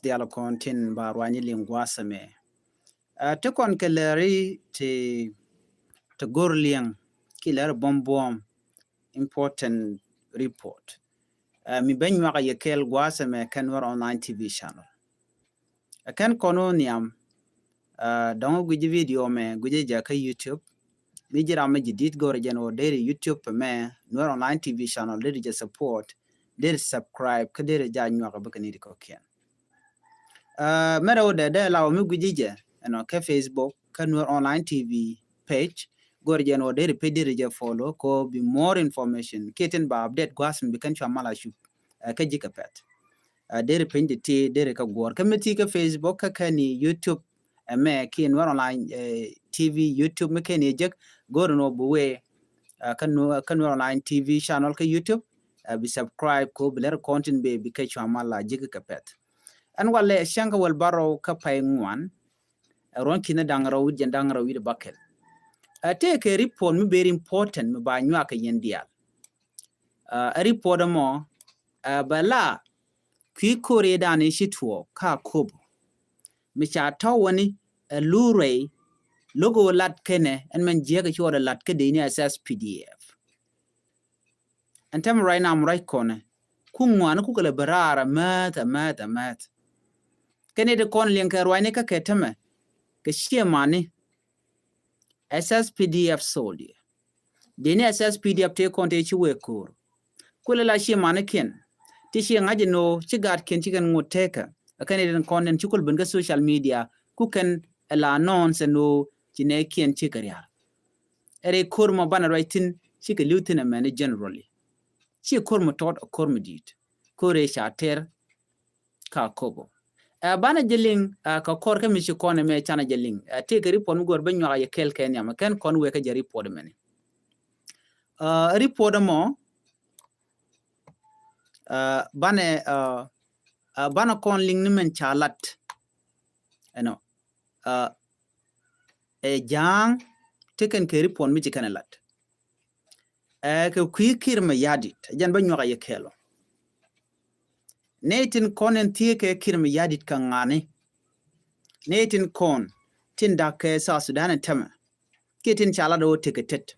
dialo kontin ba rwani lingwasa me te kon keleri te gorliang kiler bombom important report mi ben waka yekel gwasa me kanwar online tv channel kan kono niam dongo guji video me guji jaka youtube mi jira me jidit gore jeno dere youtube me nwar online tv channel dere je support dere subscribe kadere ja nywaka bakani ko ken mero de lawo mi guji je no ke facebook kanwar online tv page gore jeno dere pe dere je follow ko be more information keten ba update gwasm bi kan chamala shu ka jika pet dere pende ti dere ka gor kamiti ka facebook ka kani youtube me kin war online tv youtube me kani jek gor no buwe kan war online tv channel ka youtube bi subscribe ko bler content be bi ka chamala jika ka pet an wale shanga wal baro ka pay ngwan ron kina dangara wud jandangara wid bakel te ke report mi very important mi ba nywa ka yendial a report mo bala kwi kore dani shitwo ka kobo mi cha tawani lure logo lat kene en men jega chora lat ke deni assess pdf and time right now I'm right kone kungwana ku kala barara mat kene de kon link rwane ka ketame ke shemani assess pdf soldi deni assess pdf te konte chi we kur kula la shemani ken ti shi ngaje no chigat ken chigan nguteka akane den konen chukul bunga social media kuken la nonse no chine kien chikaria ere kurma bana writing chika lutina man generally chi kurma tot kurma dit kore shater ka kobo bana jeling ka kor ka mi kone me chana jeling te ka report gor banyo ya kel ken ya kan kon we ka jari report men report mo bana kon ling ni men chalat jang teken ke report mi chikana lat ke kwikir ma yadit jan banyo ya kelo netin konen tie ke kirma yadit kan ngane netin kon tin da ke sa sudan tama ketin chala do tiketet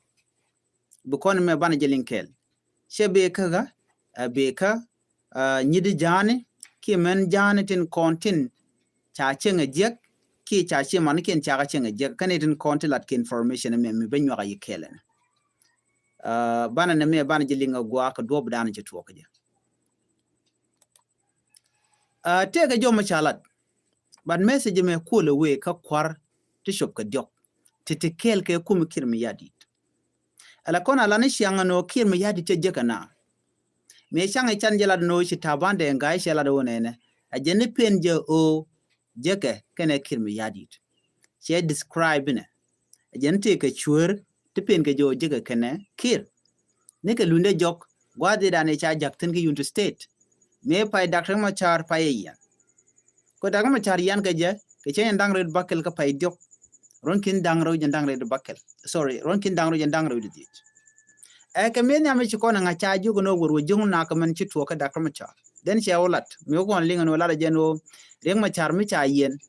bu kon me bana jelin kel shebe kaga beka nyidi jane ki men jane tin kontin cha chenga jek ki cha che man ken cha chenga jek kanetin kontin lat ke information me banyo ya kelen bana ne me bana jelin gwa ka do budana je to kaje tega joma chalat but message me kule we ka kwar ti shop ka diok titikel ke kum kirmi yadit ala kona la ni shanga no kirmi yadit te jeka na me shanga chan jela no shi tabande ngai shela do nene a jeni penje o jeke kene kirmi yadit she describe ne a jeni te ka chur ti pen ke jo jeka kene kir ne ke lunde jok gwadi da ne cha jak tin ki yuntu state me pai daktar ma char pai yan ko daga ma char yan ke je ke chen dang red bakel ka pai diok ron kin dang ro jandang red bakel sorry ron kin dang ro jandang ro dit ke men ya me ko na cha ju no wor jung na ka man chi to ka daktar ma char den che olat me ko on linga no la jeno reng ma char mi cha yen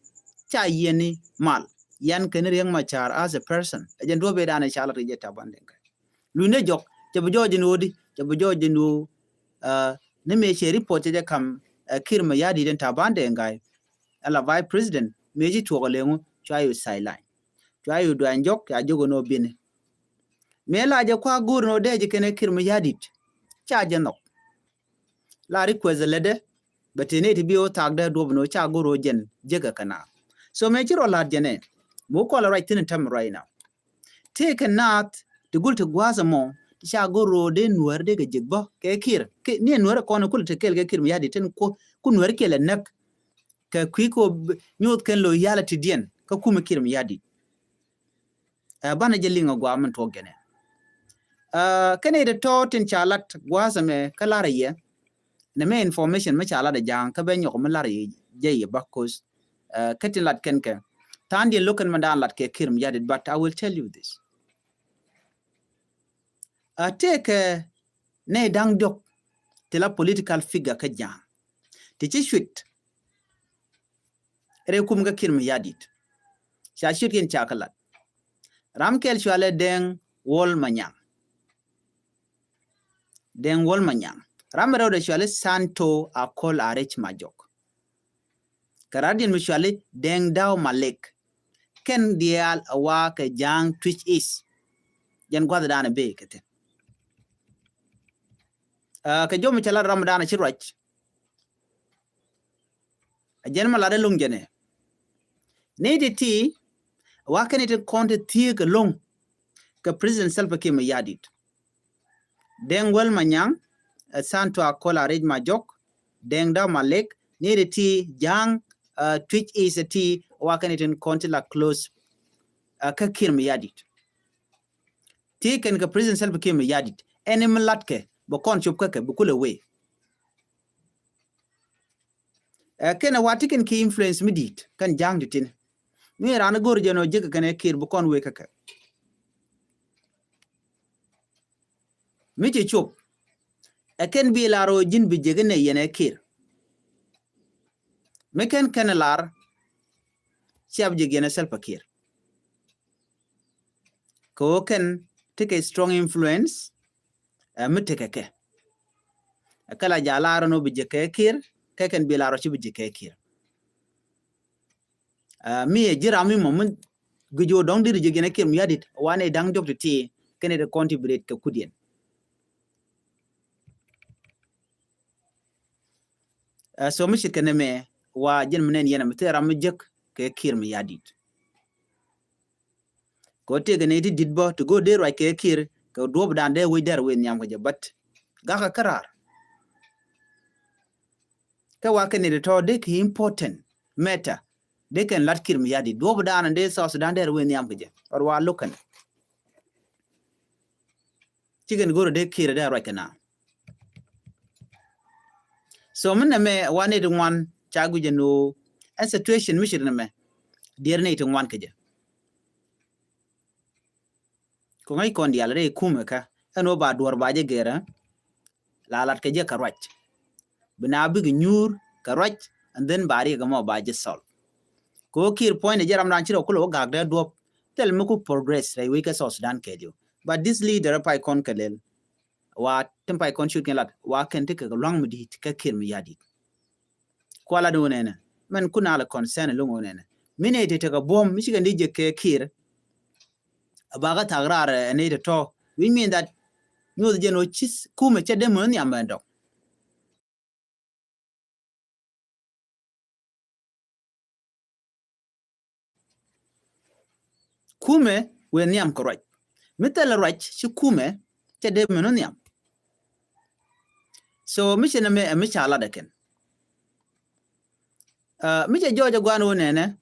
ni mal yan ken reng ma char as a person jen do be dana cha la je ta bande lu ne jok te bu joje no di te bu joje no ne me che report je kam kirma yadi den ta bande ngai ala vice president meji to lengu chayo sideline chayo do anjok ya jogo no bine me la je kwa gur no deje kene kirma yadit cha je no la request lede batene ti biyo tagda do no cha goro jen jega kana so me chiro la jene mo ko la right tin tam right now take a not to go to gwazamo cha goro de nuar de jigbo ke kir ke ni nuar ko no kul te kel ke kirma yadit ten ko ku nuar kele nak ka kwiko nyot ken lo yala ti dien ka kuma kirim yadi bana jelinga gwa man to gene kene de to tin chalat gwa same kala ye ne me information ma chala da jang ka ben yo ma lar ye je bakos katin lat ken ke tandi lokan mandan lat ke kirim yadi but I will tell you this take ne dang dok tela political figure ka jang ti chi shwit re kum ga kirmi yadit sha shirkin chakalat ramkel chwale deng wol manyang ramro de chwale santo akol arech majok karadin mi chwale deng daw malek ken dial awa ke jang twitch is jan gwada dana be kete ka jomi chala ramadana chirwach jen malade lungjene nedi ti wakani te konte tie ke long ka president Salva Kiir yadit deng wel manyang santo akola rej majok deng daw malek nedi ti jang twitch is a ti wakani te konte la close ka Kiir yadit ti ken ka president Salva Kiir yadit ene mlatke bo kon chup ka ke bukule we kena watiken ki influence midit kan jang ditin mi rana gor jeno jega kane Kiir bu kon we kaka mi ci chup ken bi laro jin bi jega ne yene Kiir mi ken lar siab jegene Salva Kiir ko ken take a strong influence mi take ke kala jalaro no bi jeke Kiir ken bi laro ci bi jeke Kiir mi jira mi mom gujo dong dir jegene Kiir mi yadit wane dang doctor ti kene de contribute ka kudien so mi shikene me wa jin menen yana mi tera mi jek ke Kiir mi yadit ko te gane ti didbo to go there right ke Kiir ko dob dan de we der we nyam ko jabat ga ka karar ka wa kene de to de ki important matter de ken lat Kiir mi yadit dob dan de so Sudan der we nyam ko je or wa lukan tigen goro de Kiir der right kana so mun me wane de wan chagu je no a situation mi shirna me der ne to wan ke je ko ngai kon dial re kuma ka eno ba duwar ba je gera lalat ke je karwach bina big nyur karwach and then bari ga mo ba je sol ko Kiir point je ram ran chiro ko gag da do tel mu ku progress rai we ka so Sudan ke jo but this leader pa kon kalel wa tempai kon shoot lat wa ken te ka long mu di ka Kiir mi yadi ko la do nene men kuna la concern lungo nene mine te ka bom mi shiga ndije ke Kiir abaga tagrar ne to we mean that no the no chis kuma che de mon yamendo kume we niam koroj mitel roj chi kume che de mon yam so mi chena me mi chala de ken mi che jojo gwanu nene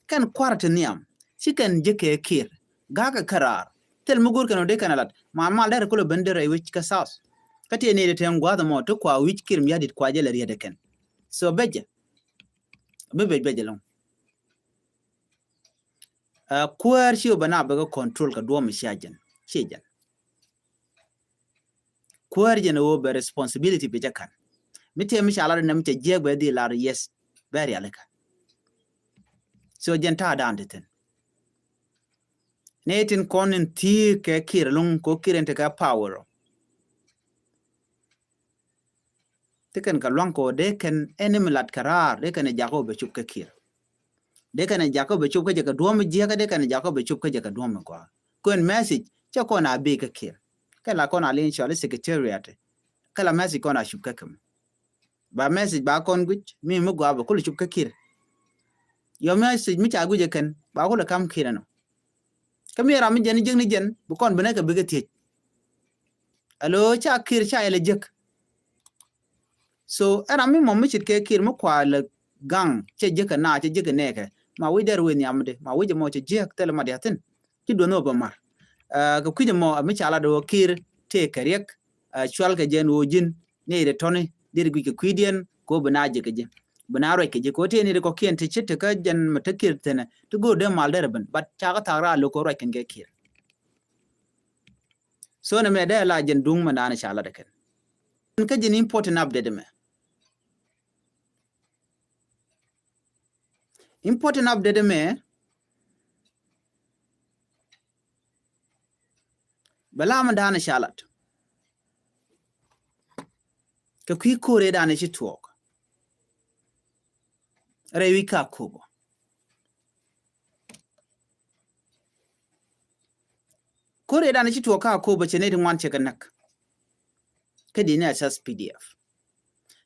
kan kwart niam chi kan jeke Kiir gaga karar tel mugur kan de kanalat ma mal der ko bendere wich ka sas kati ne de ten gwada mo to kwa wich Kiir mi yadit kwa jele riede ken so beje long kuar shi bana baga control ka do mi shajan shejan kuar jena wo be responsibility be jakan mite mi shala na mite jegbe di lar yes very alaka so jenta dandeten netin konin ti ke Kiir lung ko kirente ka power teken ka lwanko de ken enemy lat karar de ken jago be chup ke Kiir de ken jago be chup ke ka do mi jega de ken jago be chup ke ka do mi kwa kon message cha ko na be ke Kiir kala ko na lin shale secretariat kala message ko na chup ke kam ba message ba kon guch mi mu gwa ba ko chup ke Kiir yo message mi cha guje ken ba ko kam Kiir no kami ra mi jen jeng ni jen bu kon bene ka be ke ti alo cha Kiir cha ele jek so era mi mom mi chit ke Kiir mu kwa le gang che jeka na che jeka neke ma wi der we nyamde ma wi mo che jek tel ma diatin ti do no ba mar ka kuje mo mi chala do Kiir te kerek chwal ke jen wo jin ne de toni dir gu ke kwidien ko bana je ke je bana ro ke je ko te ne ko kien te chit ka jen ma te Kiir tene to go de mal der ban bat cha ka tara lo ko ro ken ke Kiir so na me de la jen dung ma na chala de ken ka jen important update me important update me bala man dana shalat ka kwi kore dana shi tuok rewi ka kobo kore dana shi tuok ka kobo chene de wan chekanak ka dina asas pdf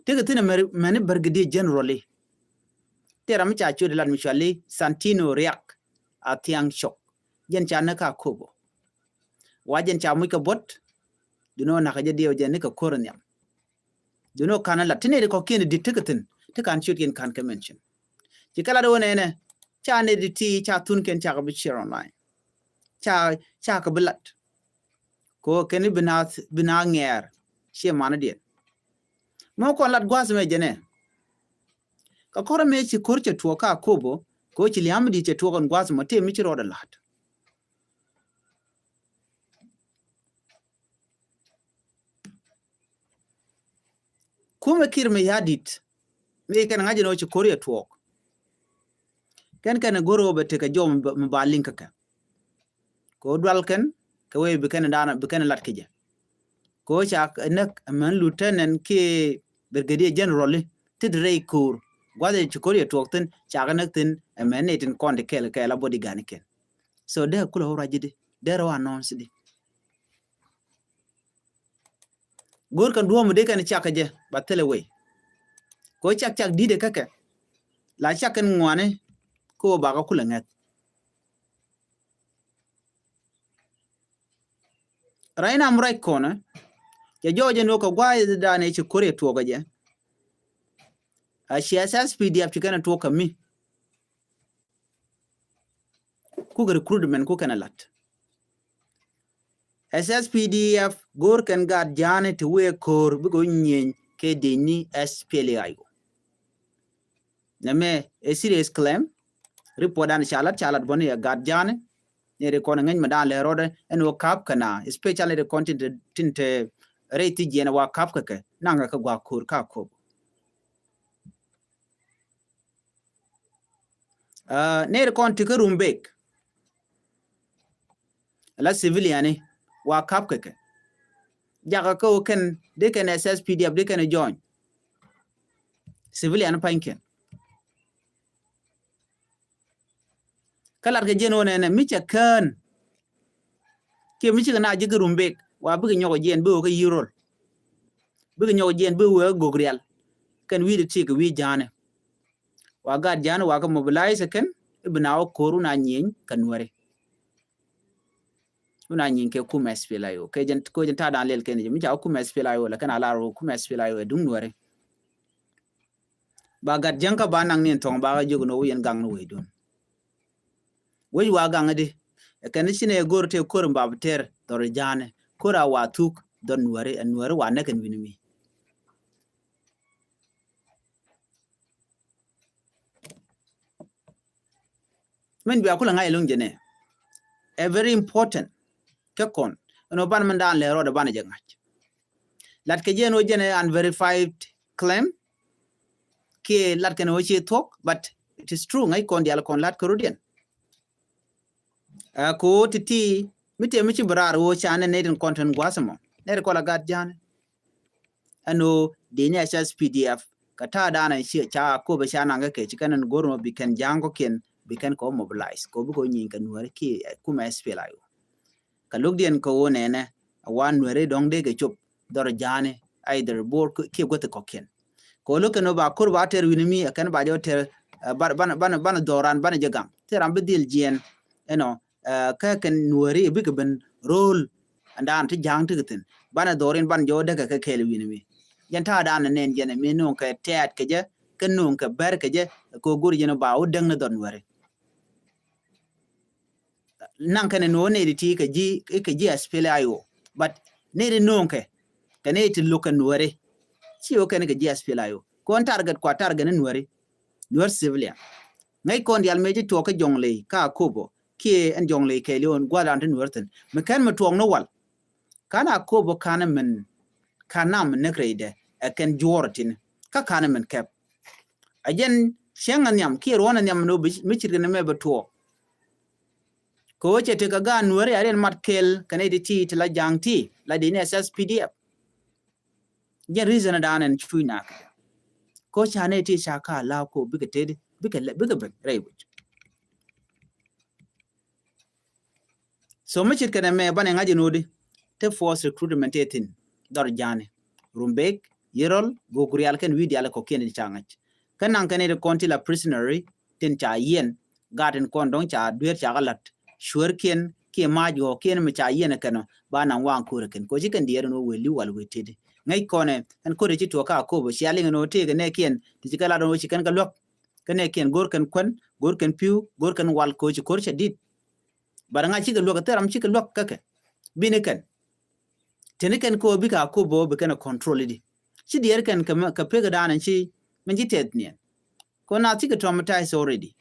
tega tina mani brigadier generally tera mi cha chu de lat mi chali Santino Riak atiang shok jen cha na ka kobo wajen cha mu ka bot duno na ka jedio jen ka koronyam duno kana la tine de ko kene di tikatin tikan shoot gen kan mention ti kala do ne cha ne di ti cha tun ken cha ka bi share online cha ka bilat ko keni bina nger she mana dia mo ko lat gwas me jene ka kora me ci kurce tuo ka kobo ko ci liam di ce tuo kon gwas mo te mi ci roda lat kuma kirme yadit me kan ngaje no ci kore tuo kan goro be te ka jom ba link ka ko dwal ken ka we be kan dana be kan lat kije ko cha nak man lieutenant ke brigadier general tidre kur gwade ci kore tuo tin cha ga nak tin men tin konde kela body gan ken so de kula hora jide de rawa announce di gor kan duomo de kan cha ka je ba telewe ko chak di de kake la cha kan ngwane ko ba ka kula ngat raina murai kona ya joje no ko gwade da ne ci kore tuo ga je a CSS PDF ci kana tuo ka mi ku ga recruitment ku kana lat SSPDF gor kan gad jane to we kor bu go nyen ke deni SPLI name a serious claim report an chalat boni ya gad jane ne re kon ngin madan le rode en wo kap kana especially the content tinte rate jene wa kap ka nanga ka gwa kor ka ko ne re kon tike rumbek la civilian wa kap keke jaga ko ken de ken SSPDF de ken join civilian panken kalar ke jeno ne mi cha kan ke mi cha na jige rumbek wa bu nyogo jen bu ko yirol bu nyogo jen bu we gogrial ken wi de ti ko wi jane wa ga jane wa ko mobilize ken ibna o koru na nyin kanware una nyin ke kuma SPLIO ke ko ta dan lel ken mi ja kuma SPLIO la kana la ro kuma SPLIO dum nuare ba gat janka ba nang nin tong ba jogo no yen gang no we don we wa gang de ken sine gorte korum ba ter dor jane kora wa tuk don nuare wa na ken winimi men bi akula ngai long jene a very important kekon no ban man dan le roda ban jangach lat ke jeno jene unverified claim ke lat ke no chi talk but it is true ngai kon dial kon lat korudien ko titi mite mi ci brar wo chane ne den content gwasamo ne ko la gat jane ano deni asas PDF kata dana shi cha ko be shana ga ke chikanan gormo bikan jango ken bikan ko mobilize ko bu ko nyin kan wari ki kuma SPLIO ka lugdien ko wonene wan were dong de ke chop dor jane either bor ke gote ko ken ko lokeno ba kur ba ter winimi kan ba jo ter ban doran ban jagam teram bedil jien eno ka ken nuari bi ke ben role andan ti jang tigitin bana dorin ban jo de ka kel winimi yanta dan nen jene me non ka tet ke je ken non ka ber ke je ko gur jeno ba o dang na don ware nan kan no ne ti ka ji SPLIO but ne de non ka ne ti lokan ware ci o kan ka ji SPLIO kon target kwa target ne ware civilian ngai kon dial meji to ka jongle ka kobo ke en jongle ke leon gwalan tin warten me kan me tuong no wal kana kobo kana men kana men ne grade ken jortin ka kana men kep ajen shenga nyam ki rona nyam no michir ne me beto ko che te ka ga nuore aren mat kel kane di ti la jang ti la di ne SSPDF je reason danen chuina ko chane ti shaka la ko biga tedi biga ben rebu so michir kana me bane ngaji nodi te force recruitment etin dor jane rumbek yerol go kurial ken widi ala ko ken di changach kanan kane de konti la prisonery tin cha yen garden kon don cha duer cha galat sure ken ke majo ken me cha yen kano bana wan kurken ko jikan dier no weli wal wetede ngai kone an ko rechi to ka ko bo shaling no te ne ken ti kala do chikan ka lok kane ken gorkan kwan gorkan piu gorkan wal ko chi korcha dit baranga chi ka lok teram chi ka lok kake bine kan teniken ko bi ka ko bo be kana control di chi dier kan ka pega danan chi manji tetnien ko na ti ka traumatized already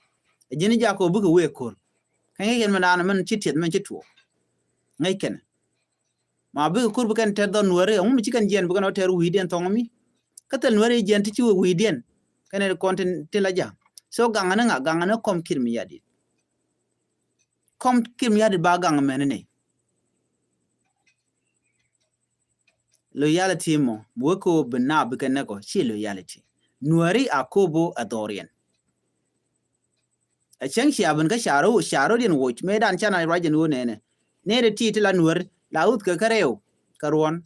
jini ja ko bu ka we ko kan yen man man chi tet man chi to ngai ken ma bu ko bu kan ter don wore um chi kan jen bu kan ter wi den tongomi ka tel wore jen ti chi wi den kan ne content tilaja so gangana kom kirmi yadi kom kirmi yadi ba gang menene loyalty mo woko bina bikane ko chi loyalty nuari akobo adorian a chen shi abun ka sharo din woch medan chana rajin wo ne de ti la nuar laut ka kareo karwon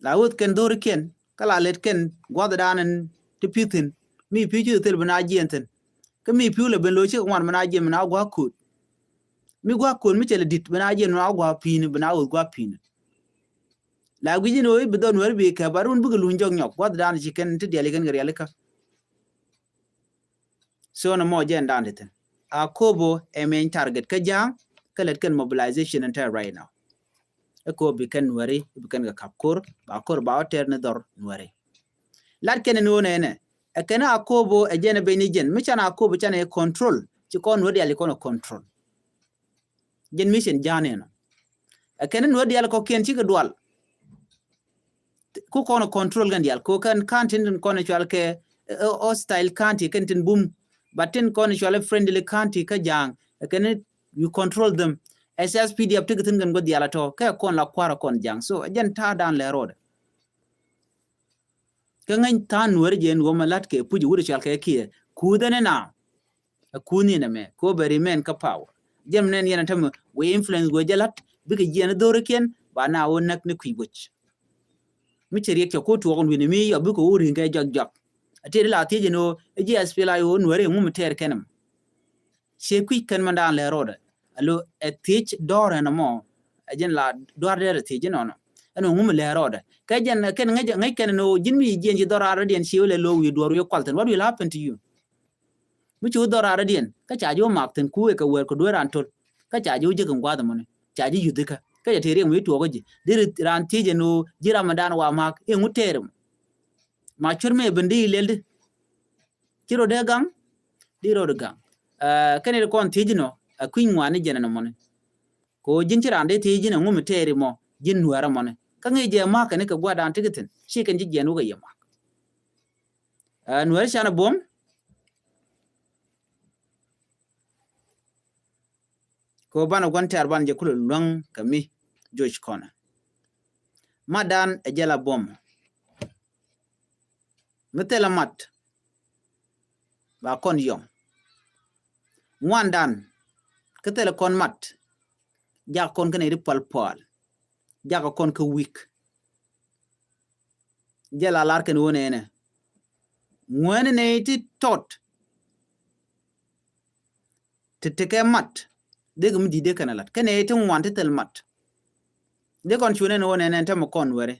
laut ken dor ken kala let ken godanan tipitin mi piju tel bina jenten ka mi piule ben lo chi wan mana jem na gwa kut mi gwa kon mi chele dit bina jem na gwa pin bina gwa pin la gwiji no bi don wer bi ka barun bu lu njong nyok god dan chi ken ti dele ken gari alika so no mo jen dan ten a kobo e main target ka jang ka let ken mobilization enter right now e ko bi ken wari bi ken ga kapkor ba kor ba ter ne dor wari lat ken no ne e ken a kobo e jen be ni jen mi chana kobo chana e control chi kon wadi ali kono control jen mission jane no e ken no wadi al ko ken chi ga dual ku kono control gandial ko kan kantin kono chwal ke hostile kanti kantin boom batin kono chwal friendly kanti ka jang can you control them SSPD up tigatin gan go diala to ka kon la kwara kon jang so ajen ta dan le road ka ngan tan wer jen go malat ke puji wuri chwal ke ki ku dane na kuni na me ko bari men ka power jem nen yana tam we influence go jalat bika jena dore ken ba na wonak ne kuiboch mi cheri ke ko to on wini mi abu ko uri ngai jag ate la ti jeno ji aspela yo nwere ngum ter kenam che kui kan mandan le roda alo etich dore na mo ajen la dore der ti jeno no eno ngum le roda ka jen ken ngai ken no jinmi jenji dora radian shi le lo wi doru yo kwalten what will happen to you mi chu dora radian ka cha jo makten ku e ka wer ko dora antol ka cha jo je kan gwada mo ne cha ji yudika ka ya tere mu to goji dir ran tije no jira madan wa mak e nguterem ma churme bendi lelde kiro de gang diro de gang kene kon tije no kuin wani jena no mone ko jinjira ande tije no ngum tere mo jin nuara mone ka ngi je ma ka ne ka gwada an tigitin shi kan jije no ga yema nuara shana bom ko bana gontar ban je kulun long kami George Kona madan ejela bom metela mat ba kon yom ngwandan ketela kon mat ja kon kene ripal pal ja kon ka week jela lar ken wone ne ngwane ne ti tot teke mat degum dide kanalat kene ti ngwante tel mat de kon chune no wone ne tam kon were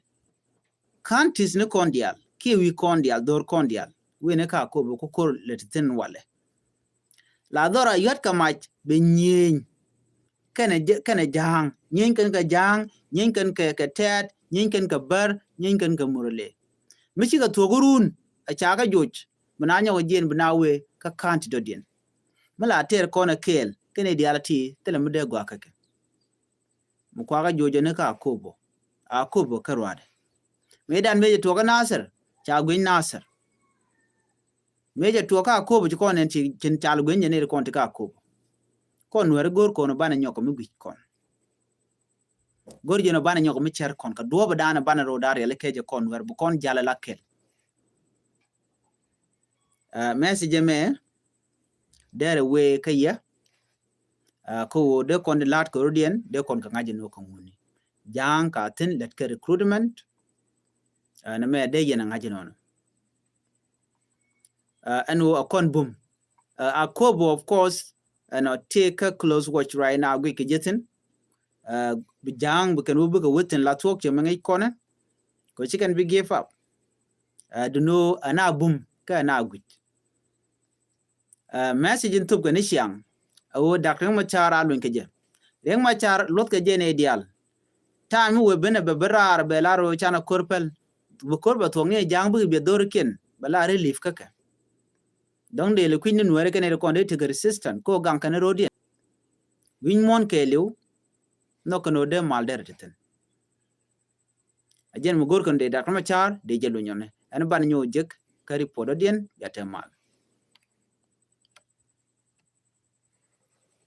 kantis ne kon dial ki wi kon dial dor kon dial we ne ka ko ko letitin wale la dora yat ka mach be nyen kene jang nyen kan ka jang nyen kan ka tet nyen kan ka bar nyen kan ka murle michi ka togurun a chaga joj mananya wajen binawe ka kanti dodien mala ter kona kel kene dialati tele mede gwa kake mukwaga jojo ne ka akobo karwade medan meje toga nasir chagwin nasir meja tuo ka ko bu ko nen ci cin chal gwen ne ko ti ka ko kon wer gor ko no bana nyoko mi gwi kon gor jeno bana nyoko mi cher kon ka do ba dana bana ro dar yele keje kon wer bu kon jala lakel message me dere we kaya ko de kon lat ko rodien de kon ka ngaji no ko ngoni jang ka tin let ke recruitment na me de yena ngaji no and kon boom Akobo of course take a close watch right now we ke jetin jang bu kan bu ko wutin la talk je mangi kona ko chicken be give up do no ana boom ka na gut message in tup ni siang o dakeng ma chara lun ke je reng ma char lot ke je ne dial time we bene be berar be laro chana korpel bu korba to ngi jang bu be dorken bala relief kaka dong de le kwin nu were kene ko de te resistant ko gang kan rodi win mon ke lew no ko no de mal der teten ajen mu gor kon de dakeng ma char de je lu nyone an ban nyo jek kari pododien ya temal